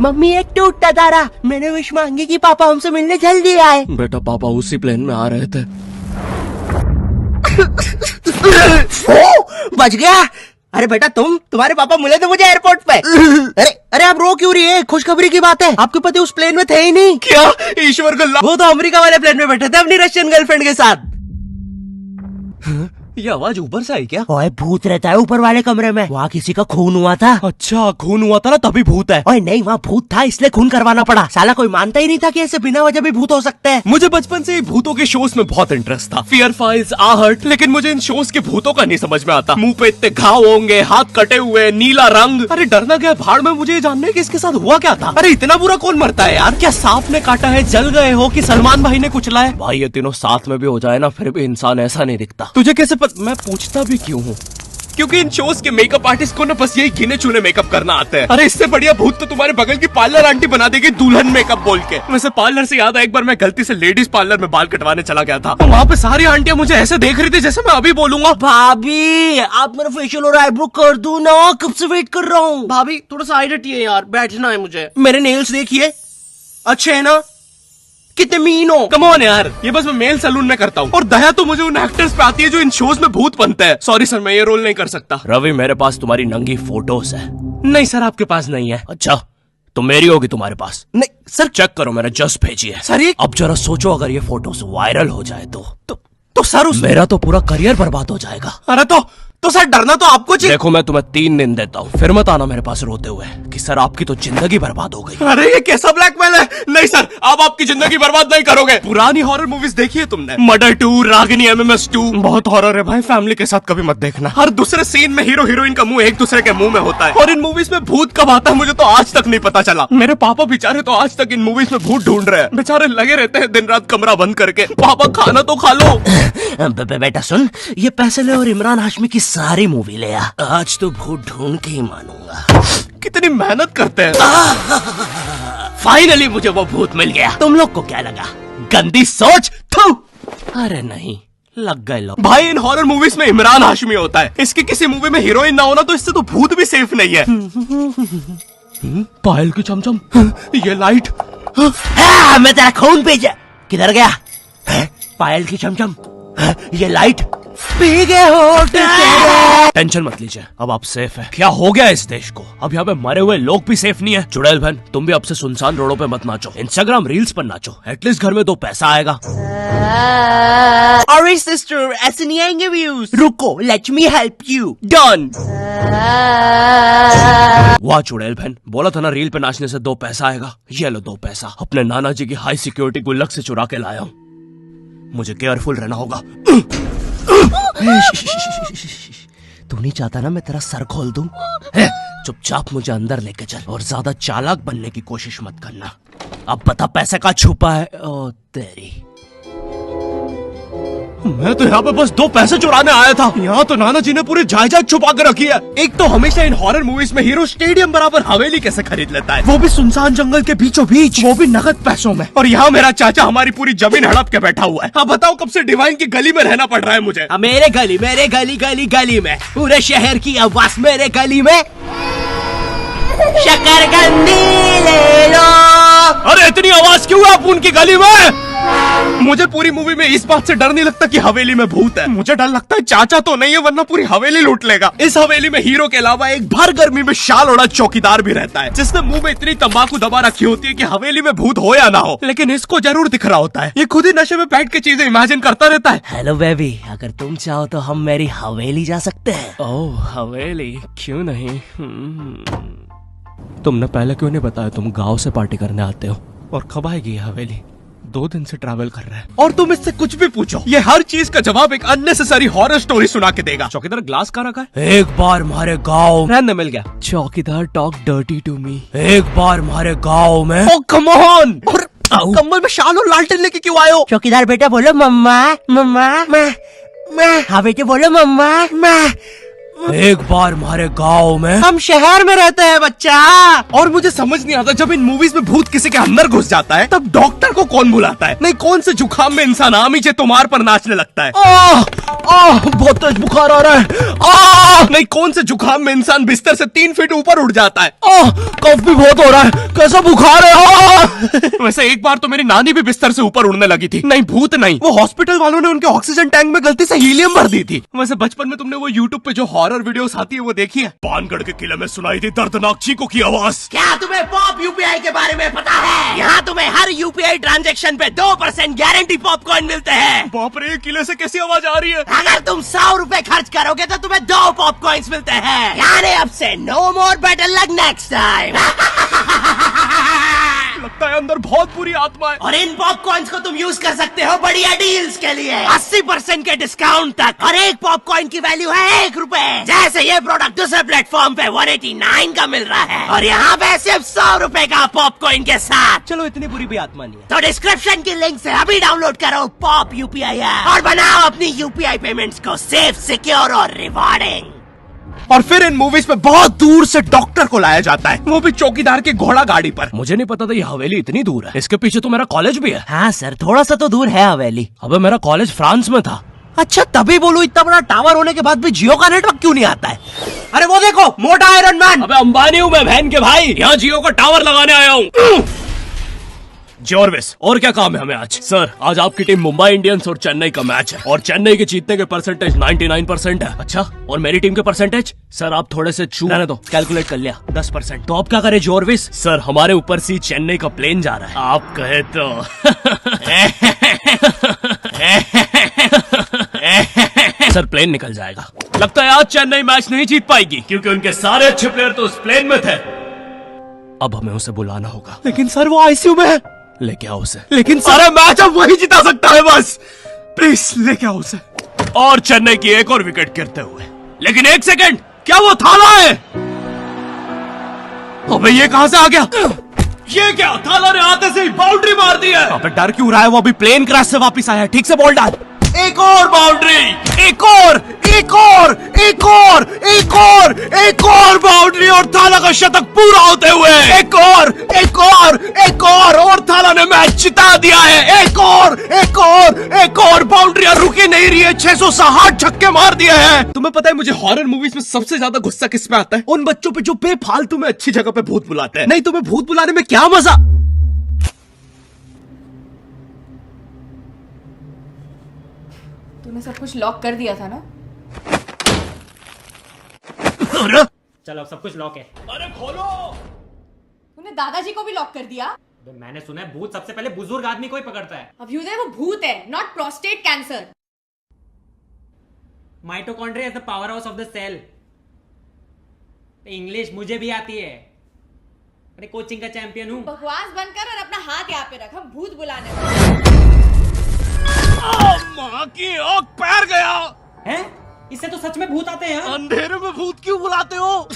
Mummy एक टूटता तारा, मैंने विश मांगी कि पापा हमसे मिलने जल्दी आए। बेटा पापा उसी प्लेन में आ रहे थे। बच गया। अरे बेटा तुम्हारे पापा मिले थे मुझे एयरपोर्ट पे। अरे आप रो क्यों रही है? खुशखबरी की बात है, आपके पति उस प्लेन में थे ही नहीं। क्या? ईश्वर को वो तो अमेरिका वाले प्लेन में बैठे थे अपनी रशियन गर्लफ्रेंड के साथ। ये आवाज ऊपर से आई क्या? ओए भूत रहता है ऊपर वाले कमरे में, वहाँ किसी का खून हुआ था। अच्छा खून हुआ था ना तभी भूत है। ओए नहीं, वहाँ भूत था इसलिए खून करवाना पड़ा। साला कोई मानता ही नहीं था कि ऐसे बिना वजह भी भूत हो सकते हैं। मुझे बचपन से ही भूतों के शोज में बहुत इंटरेस्ट था, फियर फाइल्स, आहट, लेकिन मुझे इन शोज के भूतों का नहीं समझ में आता। मुंह पे इतने घाव होंगे, हाथ कटे हुए, नीला रंग। अरे डरना क्या भाड़ में, मुझे जानना है कि इसके साथ हुआ क्या था। अरे इतना बुरा कौन मरता है यार? क्या सांप ने काटा है, जल गए हो कि सलमान भाई ने कुचला है? भाई ये तीनों साथ में भी हो जाए ना फिर भी इंसान ऐसा नहीं दिखता। तुझे कैसे मैं पूछता भी क्यों हूँ? क्योंकि इन शोज के मेकअप आर्टिस्ट को ना बस यही गिने चुने मेकअप करना आता है। अरे इससे बढ़िया भूत तो तुम्हारे बगल की पार्लर आंटी बना देगी दुल्हन मेकअप बोल के। वैसे पार्लर से याद है, एक बार मैं गलती से लेडीज पार्लर में बाल कटवाने चला गया था, तो वहाँ पे सारी आंटियां मुझे ऐसे देख रही थी जैसे मैं अभी बोलूंगा भाभी आप मेरा फेशियल और आईब्रो कर दो ना, कब से वेट कर रहा हूँ। भाभी थोड़ा सा साइड हटिए यार, बैठना है मुझे। मेरे नेल्स देखिए, अच्छे है ना? कितने मीन हो। कम ऑन यार, ये बस मैं मेल सैलून में करता हूँ। और दया तो मुझे उन एक्टर्स पे आती है जो इन शोज में भूत बनते हैं। सॉरी सर, मैं ये रोल नहीं कर सकता। रवि मेरे पास तुम्हारी नंगी फोटोज है। नहीं सर आपके पास नहीं है। अच्छा तो मेरी होगी तुम्हारे पास? नहीं सर। चेक करो, मैंने जस्ट भेजी है। सर अब जरा सोचो अगर ये फोटोज वायरल हो जाए तो सर मेरा तो पूरा करियर बर्बाद हो जाएगा। अरे तो सर डरना तो आपको चाहिए। देखो मैं तुम्हें 3 दिन देता हूँ, फिर मत आना मेरे पास रोते हुए कि सर आपकी तो जिंदगी बर्बाद हो गई। अरे ये कैसा ब्लैकमेल है? नहीं सर, आप आपकी जिंदगी बर्बाद नहीं करोगे। पुरानी हॉरर मूवीज देखी है तुमने? मर्डर 2, रागिनी, MMS 2, बहुत हॉरर है भाई, फैमिली के साथ कभी मत देखना। हर दूसरे सीन में हीरो हीरोइन का मुंह एक दूसरे के मुंह में होता है। और इन मूवीज में भूत कब आता है मुझे तो आज तक नहीं पता चला। मेरे पापा बेचारे तो आज तक इन मूवीज में भूत ढूंढ रहे हैं। बेचारे लगे रहते हैं दिन रात कमरा बंद करके। पापा खाना तो खा लो। बेटा सुन, ये पैसे ले और इमरान हाशमी की सारी मूवी ले आ। आज तो भूत ढूंढ के ही मानूंगा। कितनी मेहनत करते हैं। फाइनली मुझे वो भूत मिल गया। तुम लोग को क्या लगा? गंदी सोच। थू। अरे नहीं, लग गए लोग। भाई इन हॉरर मूवीज में इमरान हाशमी होता है, इसकी किसी मूवी में हीरोइन ना होना तो इससे तो भूत भी सेफ नहीं है। पायल की चमचम, ये लाइट। मैं तेरा खून भेजा। किधर गया? पायल की चमचम, ये लाइट पी गए हो। टेंशन मत लीजिए, अब आप सेफ है। क्या हो गया इस देश को? अब यहाँ पे मरे हुए लोग भी सेफ नहीं है। चुड़ैल बहन तुम भी अब से सुनसान रोडों पे मत नाचो, इंस्टाग्राम रील्स पर नाचो, एटलीस्ट घर में 2 पैसा आएगा। अरे सिस्टर ऐसे नहीं आएंगे व्यूज। रुको, let me help you. Done. वाह चुड़ैल बहन, बोला था ना रील पे नाचने से 2 पैसा आएगा। ये लो 2 पैसा, अपने नाना जी की हाई सिक्योरिटी गुल्लक से चुरा के लाया हूँ। मुझे केयरफुल रहना होगा। तू नहीं चाहता ना मैं तेरा सर खोल दूं? चुपचाप मुझे अंदर लेके चल और ज्यादा चालाक बनने की कोशिश मत करना। अब बता पैसे का छुपा है। ओ तेरी, मैं तो यहाँ पे बस 2 पैसे चुराने आया था। यहाँ तो नाना जी ने पूरी जायदाद छुपा कर रखी है। एक तो हमेशा इन हॉरर मूवीज में हीरो स्टेडियम बराबर हवेली कैसे खरीद लेता है, वो भी सुनसान जंगल के बीचों बीच, वो भी नगद पैसों में। और यहाँ मेरा चाचा हमारी पूरी जमीन हड़प के बैठा हुआ है। अब बताओ कब से डिवाइन की गली में रहना पड़ रहा है मुझे। मेरे गली में पूरे शहर की आवाज मेरे गली में। शकरकंदी ले लो। अरे इतनी आवाज क्यों है आप उनकी गली में? मुझे पूरी मूवी में इस बात से डर नहीं लगता कि हवेली में भूत है, मुझे डर लगता है चाचा तो नहीं है वरना पूरी हवेली लूट लेगा। इस हवेली में हीरो के अलावा एक भर गर्मी में शाल ओढ़ा चौकीदार भी रहता है, जिसने मुंह में इतनी तंबाकू दबा रखी होती है कि हवेली में भूत हो या ना हो, लेकिन इसको जरूर दिख रहा होता है। ये खुद ही नशे में बैठ के चीजें इमेजिन करता रहता है। हेलो बेबी, अगर तुम चाहो तो हम मेरी हवेली जा सकते हैं। ओह हवेली, क्यों नहीं? तुमने पहले क्यों नहीं बताया तुम गाँव से पार्टी करने आते हो? और कब आएगी ये हवेली? 2 दिन से ट्रैवल कर रहा है और तुम इससे कुछ भी पूछो, ये हर चीज का जवाब एक अननेसेसरी हॉरर स्टोरी सुना के देगा। चौकीदार ग्लास कहाँ रखा है? एक बार हमारे गाँव रहने मिल गया। चौकीदार टॉक डर्टी टू मी। एक बार हमारे गाँव में। ओह कम ऑन। और कंबल में शाल और लालटेन लेके क्यों आए हो? चौकीदार बेटा बोलो मम्मा मम्मा। मैं। हाँ बेटे बोलो मम्मा। एक बार हमारे गांव में हम शहर में रहते हैं बच्चा। और मुझे समझ नहीं आता, जब इन मूवीज में भूत किसी के अंदर घुस जाता है तब डॉक्टर को कौन बुलाता है? नहीं, कौन से जुकाम में इंसान आमीचे तुम्हार पर नाचने लगता है? बहुत तेज बुखार आ रहा है। नहीं, कौन से जुकाम में इंसान बिस्तर से 3 फीट ऊपर उठ जाता है? कफ भी बहुत हो रहा है, कैसा बुखार है? वैसे एक बार तो मेरी नानी भी बिस्तर से ऊपर उड़ने लगी थी। नहीं, भूत नहीं, वो हॉस्पिटल वालों ने उनके ऑक्सीजन टैंक में गलती से हीलियम भर दी थी। वैसे बचपन में तुमने वो यूट्यूब पे जो हॉरर वीडियोस आती है वो देखी है? पानगढ़ के किले में सुनाई थी दर्दनाक चीखों की आवाज। क्या तुम्हें पॉप यूपीआई के बारे में पता है? यहाँ तुम्हें हर यूपीआई ट्रांजैक्शन पे 2% गारंटी पॉपकॉर्न मिलते हैं। बाप रे, किले से कैसी आवाज आ रही है? अगर तुम 100 रुपए खर्च करोगे तो तुम्हें 2 पॉपकॉर्न्स मिलते हैं। यानी अब से no more better luck next time. लगता है अंदर बहुत बुरी आत्मा है। और इन पॉपकॉर्न्स को तुम यूज कर सकते हो बढ़िया डील्स के लिए, 80% के डिस्काउंट तक। और एक पॉपकॉर्न की वैल्यू है 1 रुपए। जैसे ये प्रोडक्ट दूसरे प्लेटफॉर्म पे 189 का मिल रहा है और यहाँ पे सिर्फ 100 रुपए का पॉपकॉर्न के साथ। चलो, इतनी बुरी भी आत्मा नहीं है। तो डिस्क्रिप्शन की लिंक से अभी डाउनलोड करो पॉप यूपीआई ऐप और बनाओ अपनी यूपीआई पेमेंट्स को सेफ, सिक्योर और रिवॉर्डिंग। और फिर इन मूवीज में बहुत दूर से डॉक्टर को लाया जाता है, वो भी चौकीदार की घोड़ा गाड़ी पर। मुझे नहीं पता था ये हवेली इतनी दूर है। इसके पीछे तो मेरा कॉलेज भी है। हाँ सर, थोड़ा सा तो दूर है हवेली। अबे, मेरा कॉलेज फ्रांस में था। अच्छा, तभी बोलूं इतना बड़ा टावर होने के बाद भी जियो का नेटवर्क क्यों नहीं आता है? अरे वो देखो, मोटा आयरन मैन। अबे अंबानी हूँ मैं बहन के भाई, यहाँ जियो का टावर लगाने आया हूँ। जॉर्विस, और क्या काम है हमें आज? सर, आज आपकी टीम मुंबई इंडियंस और चेन्नई का मैच है और चेन्नई के जीतने के परसेंटेज 99% है। अच्छा, और मेरी टीम के परसेंटेज? सर, आप थोड़े से रहने दो, कैलकुलेट कर लिया, 10%। तो आप क्या करें जॉर्विस? सर, हमारे ऊपर से चेन्नई का प्लेन जा रहा है। आप कहे तो सर, प्लेन निकल जाएगा। लगता है आज चेन्नई मैच नहीं जीत पाएगी क्योंकि उनके सारे अच्छे प्लेयर तो उस प्लेन में थे। अब हमें उसे बुलाना होगा। लेकिन सर, वो आईसीयू में है। लेके आओ उसे। लेकिन सारा मैच अब वही जिता सकता है, बस प्लीज लेके आओ उसे। और चेन्नई की एक और विकेट गिरते हुए। लेकिन 1 सेकंड, क्या वो थाला है? अबे, ये कहां से आ गया? ये क्या? थाला ने आते से ही बाउंड्री मार दी है। अबे, डर क्यों रहा है? वो अभी प्लेन क्रैश से वापस आया है। ठीक से बॉल डाल। एक और बाउंड्री, एक और, एक और, एक और, एक और, एक और बाउंड्री और थाला का शतक पूरा होते हुए एक और, एक और, एक और थाला ने मैच जिता दिया है। एक और, एक और, एक और बाउंड्री रुकी नहीं रही है। 660 छक्के मार दिए हैं। तुम्हें पता है मुझे हॉरर मूवीज में सबसे ज्यादा गुस्सा किस पे आता है? उन बच्चों पे जो बेफालतू में अच्छी जगह पे भूत बुलाते हैं। नहीं, तुम्हें भूत बुलाने में क्या मजा? तूने सब कुछ लॉक कर दिया था ना? चलो, अब सब कुछ लॉक है। अरे खोलो। तूने दादाजी को भी लॉक कर दिया? मैंने सुना है भूत सबसे पहले बुजुर्ग आदमी को ही पकड़ता है। अभ्युदय, वो भूत है, not prostate cancer. Mitochondria is the power house of the cell. English मुझे भी आती है, अरे कोचिंग का चैंपियन हूँ। बकवास बंद कर और अपना हाथ यहाँ पे रख, हम भूत बुलाने वाले। माँ की आँख पैर गया। हैं? इससे तो सच में भूत आते हैं। अंधेरे में भूत क्यों बुलाते हो?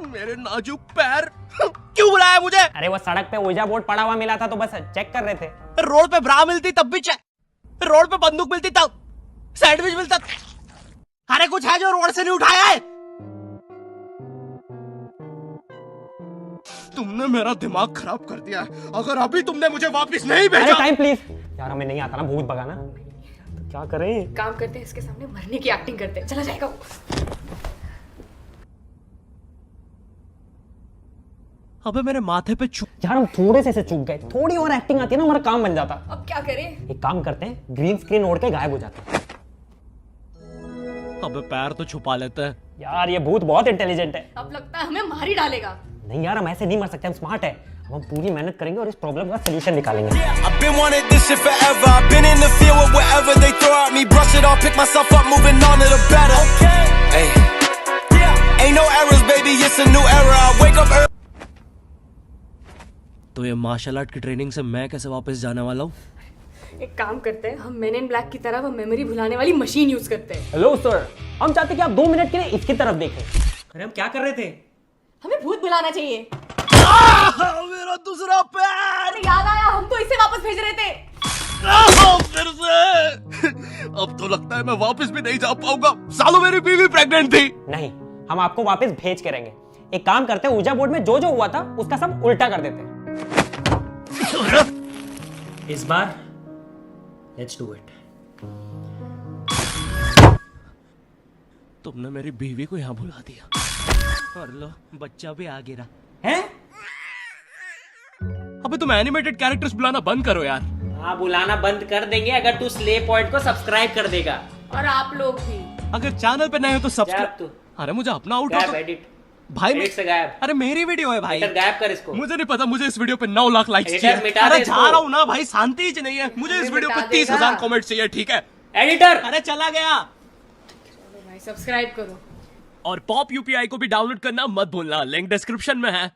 मेरे नाजुक पैर। क्यों बुलाया मुझे? अरे वो सड़क पे ओजा बोर्ड पड़ा हुआ मिला था तो बस चेक कर रहे थे। रोड पे ब्रा मिलती तब भी चेक, रोड पे बंदूक मिलती तब, सैंडविच मिलता। अरे कुछ है जो रोड से नहीं उठाया है? तुमने मेरा दिमाग खराब कर दिया है। अगर अभी तुमने मुझे वापस नहीं भेजा। टाइम प्लीज यार, हमें नहीं आता ना भूत भगाना, तो क्या करें? काम करते हैं, इसके सामने मरने की एक्टिंग करते हैं। चला जाएगा वो। अबे, मेरे माथे पे यार हम थोड़े से चूक गए, थोड़ी और एक्टिंग आती है ना, हमारा काम बन जाता। अब क्या करें? एक काम करते हैं, ग्रीन स्क्रीन ओढ़ के गायब हो जाते हैं। अबे, पैर तो छुपा लेते हैं। यार ये भूत बहुत इंटेलिजेंट है। अब लगता है हमें मार ही डालेगा। नहीं यार, हम ऐसे नहीं मर सकते, हम स्मार्ट है। अब हम पूरी मेहनत करेंगे और इस प्रॉब्लम का सलूशन निकालेंगे। I've been wanting this shit forever. I've been in the field with whatever they throw at me. Brush it off, pick myself up, moving on to the better. Hey, ain't no errors, baby. It's a new era. I wake up early. तो ये martial art की training से मैं कैसे वापस जाने वाला हूँ? एक काम करते हैं, हम मेन इन ब्लैक की तरह वो मेमोरी भुलाने वाली मशीन यूज करते हैं। हेलो सर, हम चाहते कि आप 2 मिनट के लिए इसकी तरफ देखें। अरे हम क्या कर रहे थे? हमें भूत बुलाना चाहिए। मेरा दूसरा पैर। अरे याद आया, हम तो इसे वापस भेज रहे थे। फिर से। अब तो लगता है मैं वापस भी नहीं जा पाऊंगा। सालों मेरी बीवी प्रेग्नेंट थी। नहीं, हम आपको वापस भेज के रहेंगे। एक काम करते हैं, ऊर्जा बोर्ड में जो जो हुआ था उसका सब उल्टा कर देते हैं। इस बार लेट्स डू इट। तुमने मेरी बीवी को यहाँ बुला दिया और लो बच्चा भी आ गिरा हैं? अबे तुम एनिमेटेड कैरेक्टर्स बुलाना बंद करो यार। हाँ, बुलाना बंद कर देंगे अगर तू स्ले पॉइंट को सब्सक्राइब कर देगा। और आप लोग भी। अगर चैनल पे नए हो तो गायब सब्सक्राइब। तू। अरे मुझे अपना आउट गायब एडिट। भाई एडिट से गायब। अरे मेरी वीडियो है भाई। एडिटर गायब कर इसको। मुझे नहीं पता, मुझे इस वीडियो पे 9 लाख लाइक्स एडिटर चाहिए। मिटा अरे दे जा इसको। रहा हूँ ना भाई, शांति ही नहीं है। मुझे इस वीडियो पे मिटा 30,000 देगा। कमेंट चाहिए, ठीक है? एडिटर। अरे चला गया। भाई सब्सक्राइब करो। और पॉप यूपीआई को भी डाउनलोड करना मत भूलना, लिंक डिस्क्रिप्शन में है।